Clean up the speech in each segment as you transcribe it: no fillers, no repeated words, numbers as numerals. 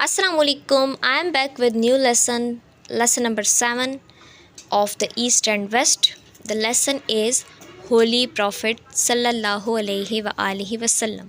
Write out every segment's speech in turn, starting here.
Assalamu alaikum. I am back with new lesson number 7 of the East and West. The lesson is Holy Prophet sallallahu alaihi wa alihi wasallam.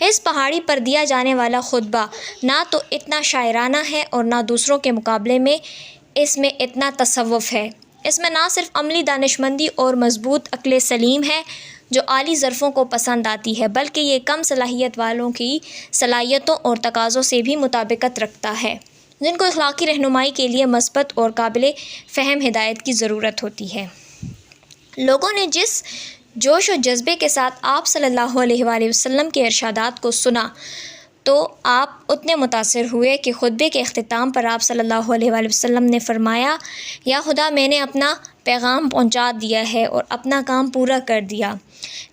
اس پہاڑی پر دیا جانے والا خطبہ نہ تو اتنا شاعرانہ ہے اور نہ دوسروں کے مقابلے میں اس میں اتنا تصوف ہے۔ اس میں نہ صرف عملی دانشمندی اور مضبوط عقل سلیم ہے جو اعلیٰ ظرفوں کو پسند آتی ہے، بلکہ یہ کم صلاحیت والوں کی صلاحیتوں اور تقاضوں سے بھی مطابقت رکھتا ہے، جن کو اخلاقی رہنمائی کے لیے مثبت اور قابل فہم ہدایت کی ضرورت ہوتی ہے۔ لوگوں نے جس جوش و جذبے کے ساتھ آپ صلی اللہ علیہ وآلہ وسلم کے ارشادات کو سنا تو آپ اتنے متاثر ہوئے کہ خطبے کے اختتام پر آپ صلی اللہ علیہ وآلہ وسلم نے فرمایا، یا خدا، میں نے اپنا پیغام پہنچا دیا ہے اور اپنا کام پورا کر دیا۔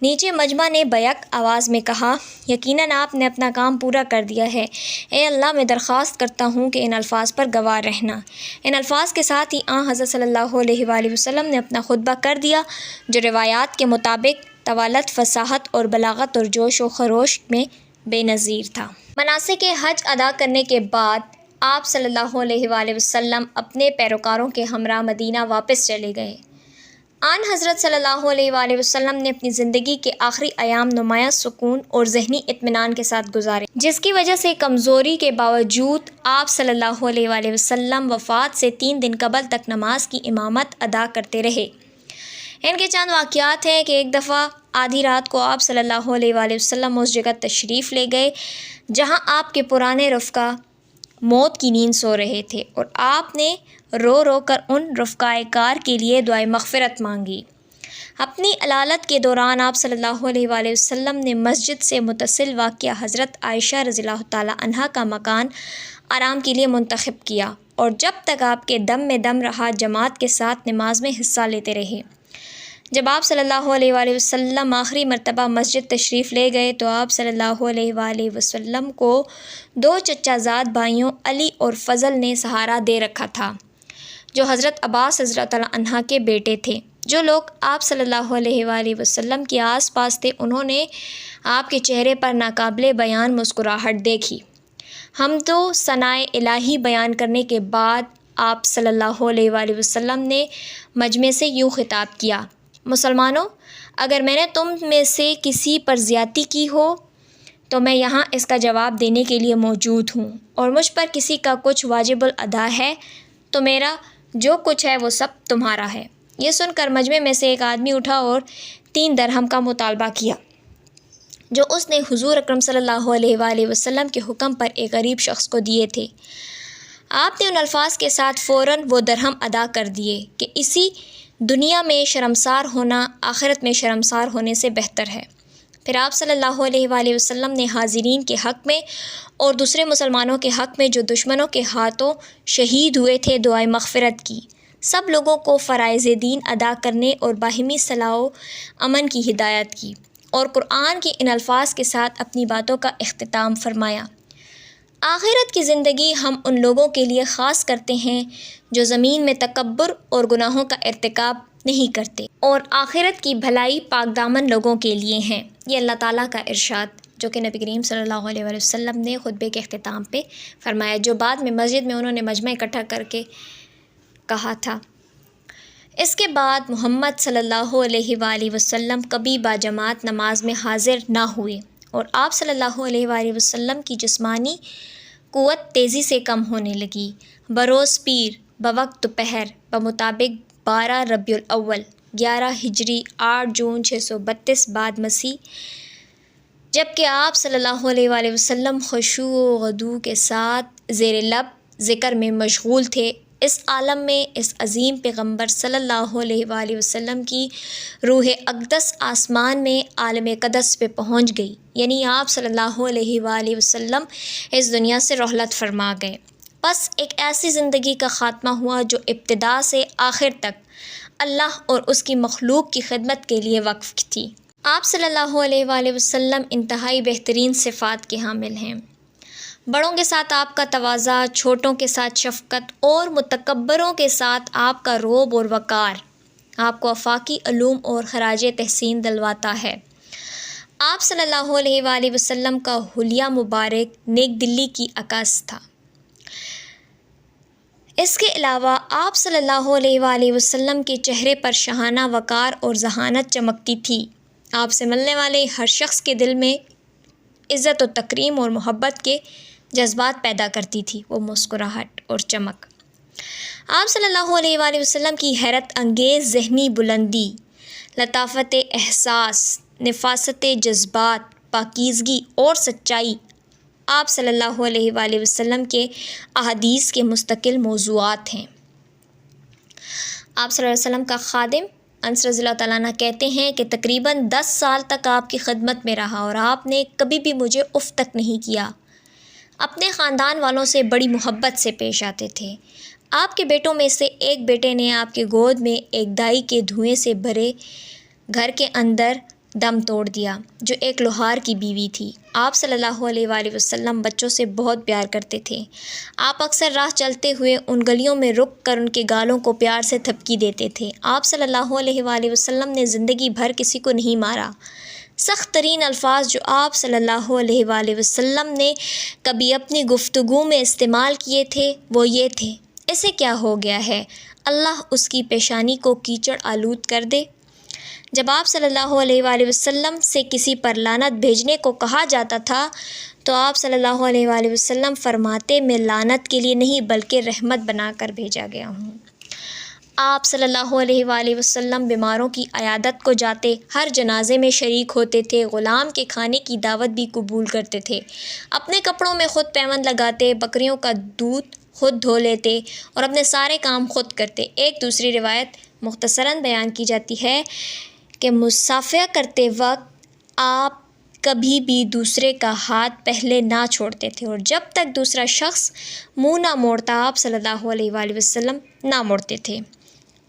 نیچے مجمع نے بیک آواز میں کہا، یقیناً آپ نے اپنا کام پورا کر دیا ہے۔ اے اللہ، میں درخواست کرتا ہوں کہ ان الفاظ پر گواہ رہنا۔ ان الفاظ کے ساتھ ہی حضرت صلی اللہ علیہ وآلہ وسلم نے اپنا خطبہ کر دیا، جو روایات کے مطابق طوالت، فصاحت اور بلاغت اور جوش و خروش میں بے نظیر تھا۔ مناسک حج ادا کرنے کے بعد آپ صلی اللہ علیہ وآلہ وسلم اپنے پیروکاروں کے ہمراہ مدینہ واپس چلے گئے۔ حضرت صلی اللہ علیہ وآلہ وسلم نے اپنی زندگی کے آخری ایام نمایاں سکون اور ذہنی اطمینان کے ساتھ گزارے، جس کی وجہ سے کمزوری کے باوجود آپ صلی اللہ علیہ وآلہ وسلم وفات سے 3 دن قبل تک نماز کی امامت ادا کرتے رہے۔ ان کے چند واقعات ہیں کہ ایک دفعہ آدھی رات کو آپ صلی اللہ علیہ وآلہ وسلم اس جگہ تشریف لے گئے جہاں آپ کے پرانے رفقا موت کی نیند سو رہے تھے، اور آپ نے رو رو کر ان رفقائے کار کے لیے دعائے مغفرت مانگی۔ اپنی علالت کے دوران آپ صلی اللہ علیہ وآلہ وسلم نے مسجد سے متصل واقع حضرت عائشہ رضی اللہ تعالی عنہا کا مکان آرام کے لیے منتخب کیا، اور جب تک آپ کے دم میں دم رہا جماعت کے ساتھ نماز میں حصہ لیتے رہے۔ جب آپ صلی اللہ علیہ وآلہ وسلم آخری مرتبہ مسجد تشریف لے گئے تو آپ صلی اللہ علیہ وآلہ وسلم کو 2 چچا زاد بھائیوں علی اور فضل نے سہارا دے رکھا تھا، جو حضرت عباس رضی اللہ تعالیٰ عنہ کے بیٹے تھے۔ جو لوگ آپ صلی اللہ علیہ وآلہ وسلم کے آس پاس تھے انہوں نے آپ کے چہرے پر ناقابل بیان مسکراہٹ دیکھی۔ حمد و ثنائے الہی بیان کرنے کے بعد آپ صلی اللہ علیہ وآلہ وسلم نے مجمع سے یوں خطاب کیا، مسلمانوں، اگر میں نے تم میں سے کسی پر زیادتی کی ہو تو میں یہاں اس کا جواب دینے کے لیے موجود ہوں، اور مجھ پر کسی کا کچھ واجب الادا ہے تو میرا جو کچھ ہے وہ سب تمہارا ہے۔ یہ سن کر مجمع میں سے ایک آدمی اٹھا اور 3 درہم کا مطالبہ کیا، جو اس نے حضور اکرم صلی اللہ علیہ وآلہ وسلم کے حکم پر ایک غریب شخص کو دیے تھے۔ آپ نے ان الفاظ کے ساتھ فوراً وہ درہم ادا کر دیے کہ اسی دنیا میں شرمسار ہونا آخرت میں شرمسار ہونے سے بہتر ہے۔ پھر آپ صلی اللہ علیہ وآلہ وسلم نے حاضرین کے حق میں اور دوسرے مسلمانوں کے حق میں جو دشمنوں کے ہاتھوں شہید ہوئے تھے دعائے مغفرت کی، سب لوگوں کو فرائض دین ادا کرنے اور باہمی صلاح و امن کی ہدایت کی، اور قرآن کے ان الفاظ کے ساتھ اپنی باتوں کا اختتام فرمایا، آخرت کی زندگی ہم ان لوگوں کے لیے خاص کرتے ہیں جو زمین میں تکبر اور گناہوں کا ارتکاب نہیں کرتے، اور آخرت کی بھلائی پاک دامن لوگوں کے لیے ہیں۔ یہ اللہ تعالیٰ کا ارشاد جو کہ نبی کریم صلی اللہ علیہ وآلہ وسلم نے خطبے کے اختتام پہ فرمایا، جو بعد میں مسجد میں انہوں نے مجمع اکٹھا کر کے کہا تھا۔ اس کے بعد محمد صلی اللہ علیہ وآلہ وسلم کبھی باجماعت نماز میں حاضر نہ ہوئے، اور آپ صلی اللہ علیہ وآلہ وسلم کی جسمانی قوت تیزی سے کم ہونے لگی۔ بروز پیر، بوقت دوپہر، بمطابق 12 ربیع الاول 11 ہجری 8 جون 632 بعد مسیح، جبکہ آپ صلی اللہ علیہ وآلہ وسلم خشوع و خضوع کے ساتھ زیر لب ذکر میں مشغول تھے، اس عالم میں اس عظیم پیغمبر صلی اللہ علیہ وآلہ وسلم کی روح اقدس آسمان میں عالم قدس پہ پہنچ گئی، یعنی آپ صلی اللہ علیہ وآلہ وسلم اس دنیا سے رحلت فرما گئے۔ بس ایک ایسی زندگی کا خاتمہ ہوا جو ابتدا سے آخر تک اللہ اور اس کی مخلوق کی خدمت کے لیے وقف تھی۔ آپ صلی اللہ علیہ وآلہ وسلم انتہائی بہترین صفات کے حامل ہیں۔ بڑوں کے ساتھ آپ کا تواضع، چھوٹوں کے ساتھ شفقت اور متکبروں کے ساتھ آپ کا رعب اور وقار آپ کو آفاقی علوم اور خراج تحسین دلواتا ہے۔ آپ صلی اللہ علیہ وآلہ وسلم کا حلیہ مبارک نیک دلی کی عکاس تھا۔ اس کے علاوہ آپ صلی اللہ علیہ وآلہ وسلم کے چہرے پر شاہانہ وقار اور ذہانت چمکتی تھی۔ آپ سے ملنے والے ہر شخص کے دل میں عزت و تکریم اور محبت کے جذبات پیدا کرتی تھی، وہ مسکراہٹ اور چمک۔ آپ صلی اللہ علیہ وآلہ وسلم کی حیرت انگیز ذہنی بلندی، لطافت احساس، نفاست جذبات، پاکیزگی اور سچائی آپ صلی اللہ علیہ وآلہ وسلم کے احادیث کے مستقل موضوعات ہیں۔ آپ صلی اللہ علیہ وسلم کا خادم انس رضی اللہ تعالیٰ عنہ کہتے ہیں کہ تقریباً 10 سال تک آپ کی خدمت میں رہا اور آپ نے کبھی بھی مجھے اف تک نہیں کیا۔ اپنے خاندان والوں سے بڑی محبت سے پیش آتے تھے۔ آپ کے بیٹوں میں سے ایک بیٹے نے آپ کے گود میں ایک دائی کے دھوئیں سے بھرے گھر کے اندر دم توڑ دیا، جو ایک لوہار کی بیوی تھی۔ آپ صلی اللہ علیہ وآلہ وسلم بچوں سے بہت پیار کرتے تھے۔ آپ اکثر راہ چلتے ہوئے ان گلیوں میں رک کر ان کے گالوں کو پیار سے تھپکی دیتے تھے۔ آپ صلی اللہ علیہ وآلہ وسلم نے زندگی بھر کسی کو نہیں مارا۔ سخت ترین الفاظ جو آپ صلی اللہ علیہ وآلہ وسلم نے کبھی اپنی گفتگو میں استعمال کیے تھے وہ یہ تھے: اسے کیا ہو گیا ہے، اللہ اس کی پیشانی کو کیچڑ آلود کر دے۔ جب آپ صلی اللہ علیہ وآلہ وسلم سے کسی پر لعنت بھیجنے کو کہا جاتا تھا تو آپ صلی اللہ علیہ وآلہ وسلم فرماتے: میں لعنت کے لیے نہیں بلکہ رحمت بنا کر بھیجا گیا ہوں۔ آپ صلی اللہ علیہ وآلہ وسلم بیماروں کی عیادت کو جاتے، ہر جنازے میں شریک ہوتے تھے، غلام کے کھانے کی دعوت بھی قبول کرتے تھے، اپنے کپڑوں میں خود پیوند لگاتے، بکریوں کا دودھ خود دھو لیتے اور اپنے سارے کام خود کرتے۔ ایک دوسری روایت مختصراً بیان کی جاتی ہے کہ مصافحہ کرتے وقت آپ کبھی بھی دوسرے کا ہاتھ پہلے نہ چھوڑتے تھے اور جب تک دوسرا شخص منہ نہ موڑتا آپ صلی اللہ علیہ وآلہ وسلم نہ موڑتے تھے۔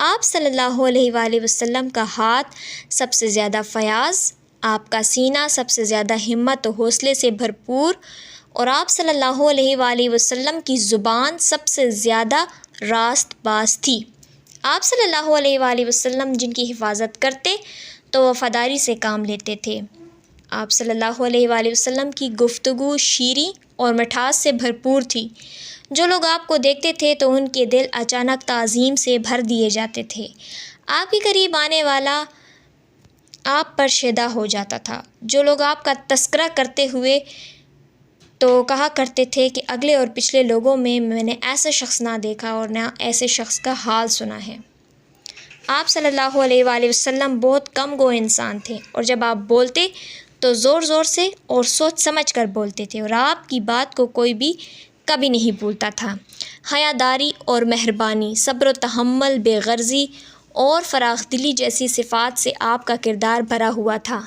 آپ صلی اللہ علیہ وآلہ وسلم کا ہاتھ سب سے زیادہ فیاض، آپ کا سینہ سب سے زیادہ ہمت و حوصلے سے بھرپور اور آپ صلی اللہ علیہ وآلہ وسلم کی زبان سب سے زیادہ راست باز تھی۔ آپ صلی اللہ علیہ وآلہ وسلم جن کی حفاظت کرتے تو وفاداری سے کام لیتے تھے۔ آپ صلی اللہ علیہ وآلہ وسلم کی گفتگو شیریں اور مٹھاس سے بھرپور تھی۔ جو لوگ آپ کو دیکھتے تھے تو ان کے دل اچانک تعظیم سے بھر دیے جاتے تھے۔ آپ کے قریب آنے والا آپ پر شیدا ہو جاتا تھا۔ جو لوگ آپ کا تذکرہ کرتے ہوئے تو کہا کرتے تھے کہ اگلے اور پچھلے لوگوں میں نے ایسا شخص نہ دیکھا اور نہ ایسے شخص کا حال سنا ہے۔ آپ صلی اللہ علیہ وآلہ وسلم بہت کم گو انسان تھے اور جب آپ بولتے تو زور زور سے اور سوچ سمجھ کر بولتے تھے اور آپ کی بات کو کوئی بھی کبھی نہیں بھولتا تھا۔ حیاداری اور مہربانی، صبر و تحمل، بے غرضی اور فراخ دلی جیسی صفات سے آپ کا کردار بھرا ہوا تھا،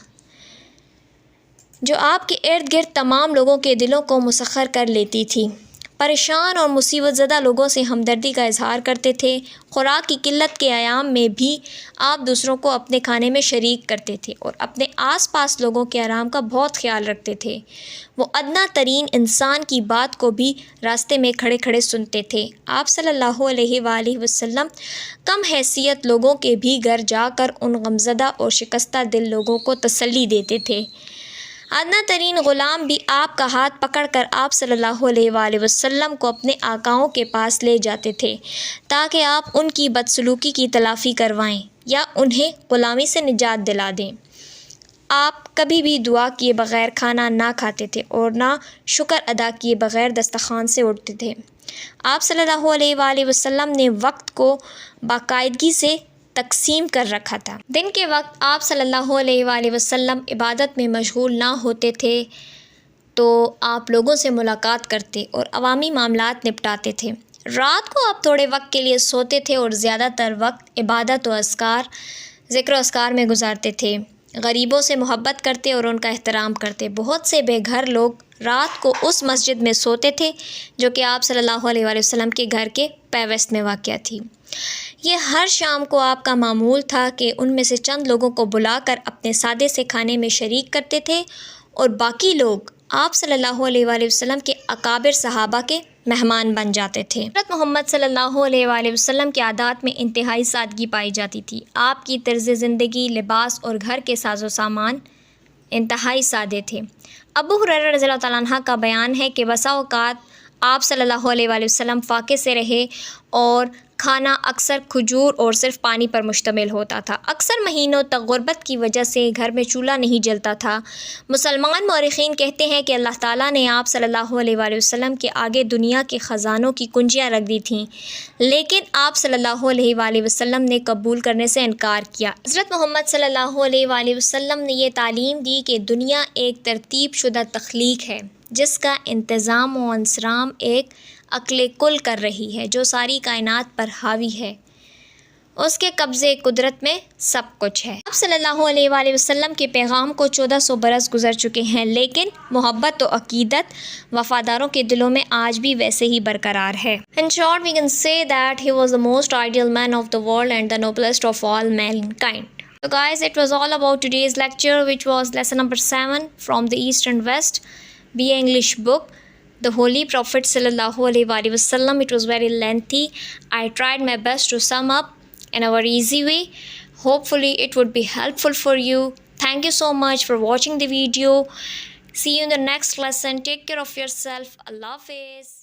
جو آپ کے ارد گرد تمام لوگوں کے دلوں کو مسخر کر لیتی تھی۔ پریشان اور مصیبت زدہ لوگوں سے ہمدردی کا اظہار کرتے تھے۔ خوراک کی قلت کے ایام میں بھی آپ دوسروں کو اپنے کھانے میں شریک کرتے تھے اور اپنے آس پاس لوگوں کے آرام کا بہت خیال رکھتے تھے۔ وہ ادنیٰ ترین انسان کی بات کو بھی راستے میں کھڑے کھڑے سنتے تھے۔ آپ صلی اللہ علیہ وآلہ وسلم کم حیثیت لوگوں کے بھی گھر جا کر ان غمزدہ اور شکستہ دل لوگوں کو تسلی دیتے تھے۔ ادنیٰ ترین غلام بھی آپ کا ہاتھ پکڑ کر آپ صلی اللہ علیہ وآلہ وسلم کو اپنے آقاؤں کے پاس لے جاتے تھے تاکہ آپ ان کی بدسلوکی کی تلافی کروائیں یا انہیں غلامی سے نجات دلا دیں۔ آپ کبھی بھی دعا کیے بغیر کھانا نہ کھاتے تھے اور نہ شکر ادا کیے بغیر دسترخوان سے اٹھتے تھے۔ آپ صلی اللہ علیہ وآلہ وسلم نے وقت کو باقاعدگی سے تقسیم کر رکھا تھا۔ دن کے وقت آپ صلی اللہ علیہ وآلہ وسلم عبادت میں مشغول نہ ہوتے تھے تو آپ لوگوں سے ملاقات کرتے اور عوامی معاملات نپٹاتے تھے۔ رات کو آپ تھوڑے وقت کے لیے سوتے تھے اور زیادہ تر وقت عبادت و اذکار، ذکر و اذکار میں گزارتے تھے۔ غریبوں سے محبت کرتے اور ان کا احترام کرتے۔ بہت سے بے گھر لوگ رات کو اس مسجد میں سوتے تھے جو کہ آپ صلی اللہ علیہ وآلہ وسلم کے گھر کے پیوست میں واقع تھی۔ یہ ہر شام کو آپ کا معمول تھا کہ ان میں سے چند لوگوں کو بلا کر اپنے سادے سے کھانے میں شریک کرتے تھے اور باقی لوگ آپ صلی اللہ علیہ وآلہ وسلم کے اکابر صحابہ کے مہمان بن جاتے تھے۔ حضرت محمد صلی اللہ علیہ وآلہ وسلم کے عادات میں انتہائی سادگی پائی جاتی تھی۔ آپ کی طرز زندگی، لباس اور گھر کے ساز و سامان انتہائی سادے تھے۔ ابو ہریرہ رضی اللہ تعالیٰ عنہ کا بیان ہے کہ بسا اوقات آپ صلی اللہ علیہ وآلہ وسلم فاقے سے رہے اور کھانا اکثر کھجور اور صرف پانی پر مشتمل ہوتا تھا۔ اکثر مہینوں تک غربت کی وجہ سے گھر میں چولہا نہیں جلتا تھا۔ مسلمان مورخین کہتے ہیں کہ اللہ تعالیٰ نے آپ صلی اللہ علیہ وآلہ وسلم کے آگے دنیا کے خزانوں کی کنجیاں رکھ دی تھیں، لیکن آپ صلی اللہ علیہ وآلہ وسلم نے قبول کرنے سے انکار کیا۔ حضرت محمد صلی اللہ علیہ وآلہ وسلم نے یہ تعلیم دی کہ دنیا ایک ترتیب شدہ تخلیق ہے جس کا انتظام و انصرام ایک عقل کل کر رہی ہے جو ساری کائنات پر حاوی ہے، اس کے قبضے قدرت میں سب کچھ ہے۔ آپ صلی اللہ علیہ وآلہ وسلم کے پیغام کو 1400 برس گزر چکے ہیں، لیکن محبت و عقیدت وفاداروں کے دلوں میں آج بھی ویسے ہی برقرار ہے۔ In short, we can say that he was the most ideal man of the world and the noblest of all mankind. So guys, it was all about today's lecture, which was lesson number 7 from the East and West BA English book, The Holy Prophet Sallallahu Alaihi Wasallam. It was very lengthy. I tried my best to sum up in a very easy way. Hopefully it would be helpful for you. Thank you so much for watching the video. See you in the next lesson. Take care of yourself. Allah Hafiz.